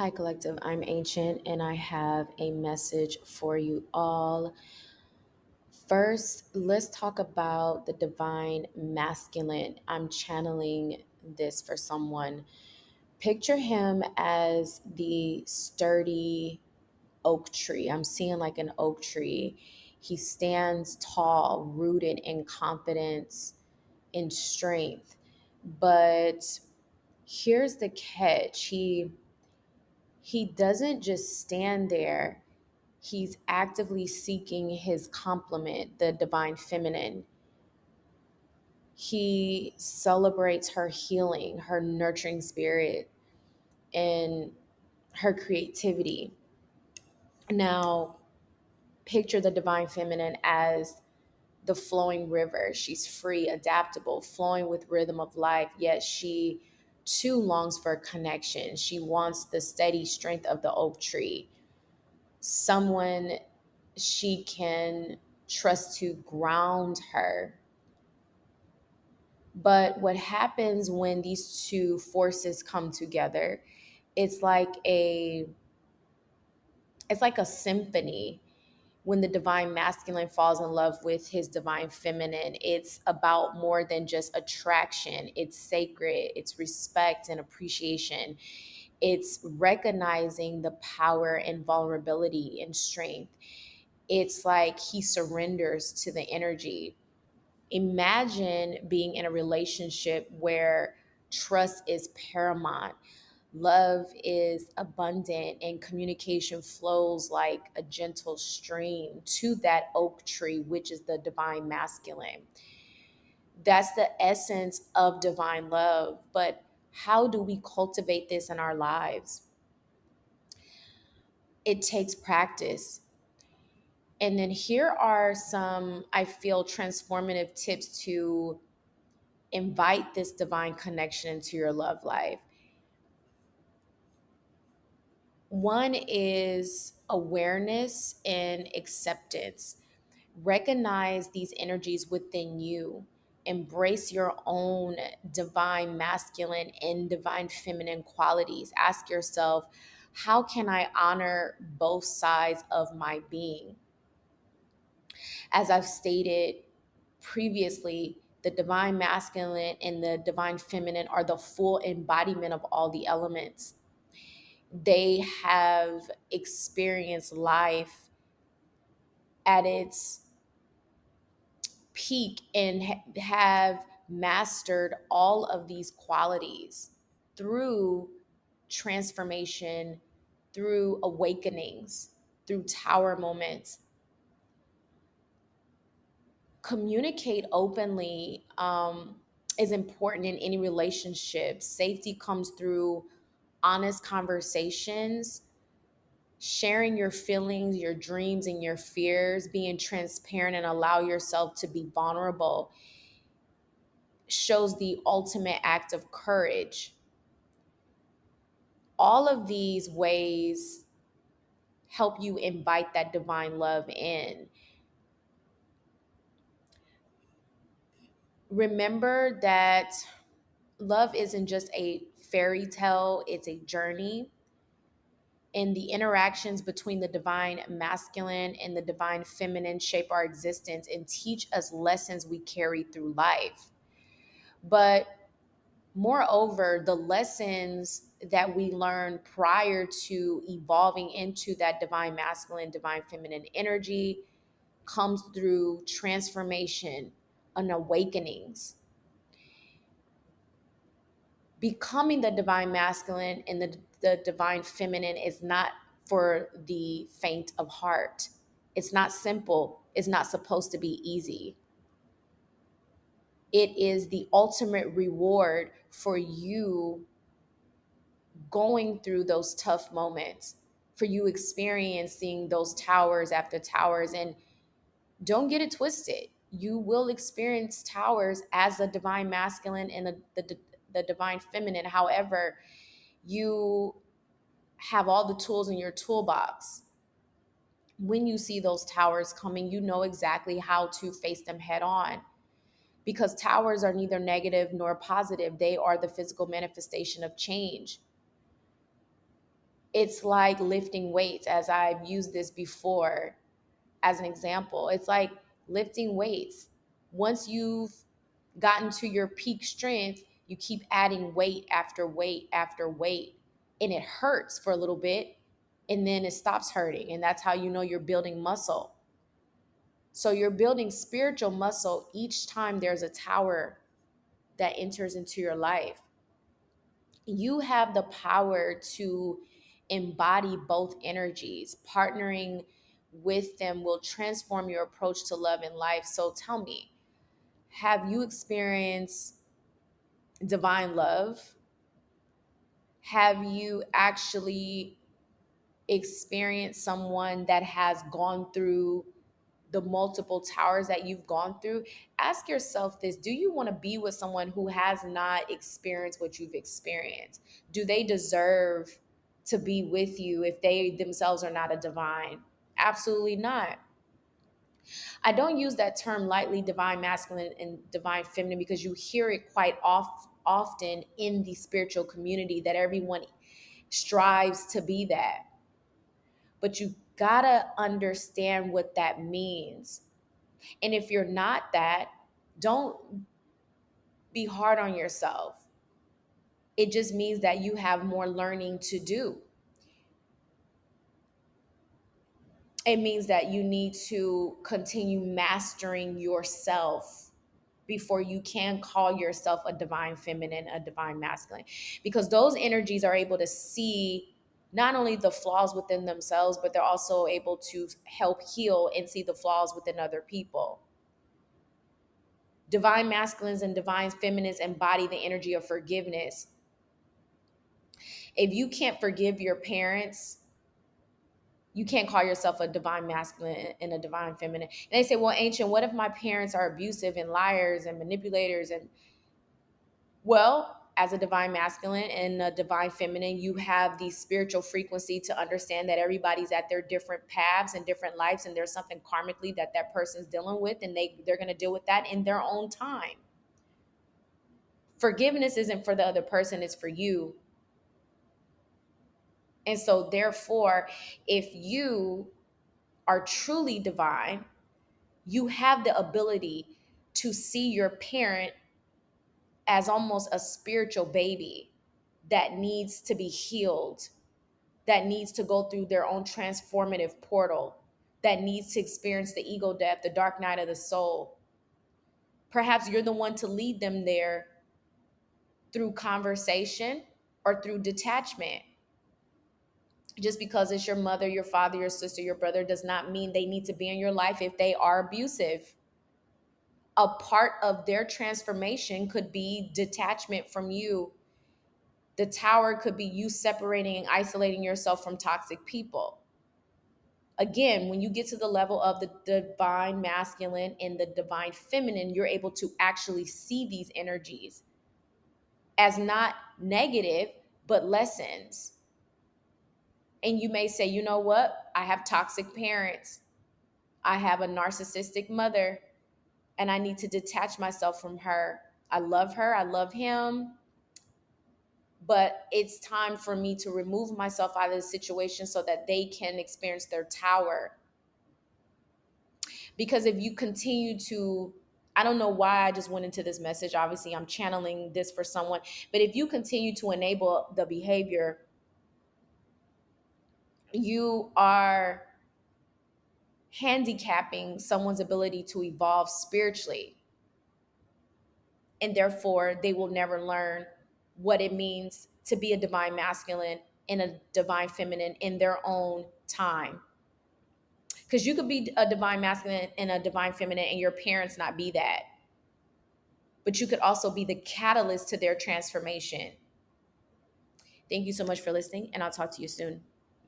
Hi, Collective. I'm Ancient, and I have a message for you all. First, let's talk about the divine masculine. I'm channeling this for someone. Picture him as the sturdy oak tree. I'm seeing like an oak tree. He stands tall, rooted in confidence, in strength. But here's the catch. He doesn't just stand there. He's actively seeking his complement, the divine feminine. He celebrates her healing, her nurturing spirit, and her creativity. Now, picture the divine feminine as the flowing river. She's free, adaptable, flowing with rhythm of life, yet she too longs for connection. She wants the steady strength of the oak tree, someone she can trust to ground her. But what happens when these two forces come together, it's like a it's like a symphony. When the divine masculine falls in love with his divine feminine, it's about more than just attraction. It's sacred, it's respect and appreciation. It's recognizing the power and vulnerability and strength. It's like he surrenders to the energy. Imagine being in a relationship where trust is paramount, love is abundant, and communication flows like a gentle stream to that oak tree, which is the divine masculine. That's the essence of divine love. But how do we cultivate this in our lives? It takes practice. And then here are some, I feel, transformative tips to invite this divine connection into your love life. One is awareness and acceptance. Recognize these energies within you. Embrace your own divine masculine and divine feminine qualities. Ask yourself, how can I honor both sides of my being? As I've stated previously, the divine masculine and the divine feminine are the full embodiment of all the elements. They have experienced life at its peak and have mastered all of these qualities through transformation, through awakenings, through tower moments. Communicate openly is important in any relationship. Safety comes through honest conversations, sharing your feelings, your dreams, and your fears, being transparent and allow yourself to be vulnerable shows the ultimate act of courage. All of these ways help you invite that divine love in. Remember that love isn't just a fairy tale, it's a journey. And the interactions between the divine masculine and the divine feminine shape our existence and teach us lessons we carry through life. But moreover, the lessons that we learn prior to evolving into that divine masculine, divine feminine energy comes through transformation and awakenings. Becoming the divine masculine and the divine feminine is not for the faint of heart. It's not simple. It's not supposed to be easy. It is the ultimate reward for you going through those tough moments, for you experiencing those towers after towers. And don't get it twisted. You will experience towers as the divine masculine and the divine feminine. However, you have all the tools in your toolbox. When you see those towers coming, you know exactly how to face them head on, because towers are neither negative nor positive. They are the physical manifestation of change. It's like lifting weights, as I've used this before as an example. It's like lifting weights. Once you've gotten to your peak strength, you keep adding weight after weight after weight, and it hurts for a little bit, and then it stops hurting. And that's how you know you're building muscle. So you're building spiritual muscle each time there's a tower that enters into your life. You have the power to embody both energies. Partnering with them will transform your approach to love and life. So tell me, have you experienced divine love? Have you actually experienced someone that has gone through the multiple towers that you've gone through? Ask yourself this: do you want to be with someone who has not experienced what you've experienced? Do they deserve to be with you if they themselves are not a divine? Absolutely not. I don't use that term lightly, divine masculine and divine feminine, because you hear it quite often in the spiritual community that everyone strives to be that. But you gotta understand what that means. And if you're not that, don't be hard on yourself. It just means that you have more learning to do. It means that you need to continue mastering yourself before you can call yourself a divine feminine, a divine masculine, because those energies are able to see not only the flaws within themselves, but they're also able to help heal and see the flaws within other people. Divine masculines and divine feminines embody the energy of forgiveness. If you can't forgive your parents, you can't call yourself a divine masculine and a divine feminine. And they say, well, ancient, what if my parents are abusive and liars and manipulators? And well, as a divine masculine and a divine feminine, you have the spiritual frequency to understand that everybody's at their different paths and different lives, and there's something karmically that that person's dealing with, and they're going to deal with that in their own time. Forgiveness isn't for the other person, it's for you. And so, therefore, if you are truly divine, you have the ability to see your parent as almost a spiritual baby that needs to be healed, that needs to go through their own transformative portal, that needs to experience the ego death, the dark night of the soul. Perhaps you're the one to lead them there through conversation or through detachment. Just because it's your mother, your father, your sister, your brother does not mean they need to be in your life if they are abusive. A part of their transformation could be detachment from you. The tower could be you separating and isolating yourself from toxic people. Again, when you get to the level of the divine masculine and the divine feminine, you're able to actually see these energies as not negative, but lessons. And you may say, you know what? I have toxic parents. I have a narcissistic mother, and I need to detach myself from her. I love her. I love him. But it's time for me to remove myself out of the situation so that they can experience their tower. Because if you continue to, I don't know why I just went into this message. Obviously, I'm channeling this for someone. But if you continue to enable the behavior, you are handicapping someone's ability to evolve spiritually. And therefore, they will never learn what it means to be a divine masculine and a divine feminine in their own time. Because you could be a divine masculine and a divine feminine and your parents not be that. But you could also be the catalyst to their transformation. Thank you so much for listening, and I'll talk to you soon.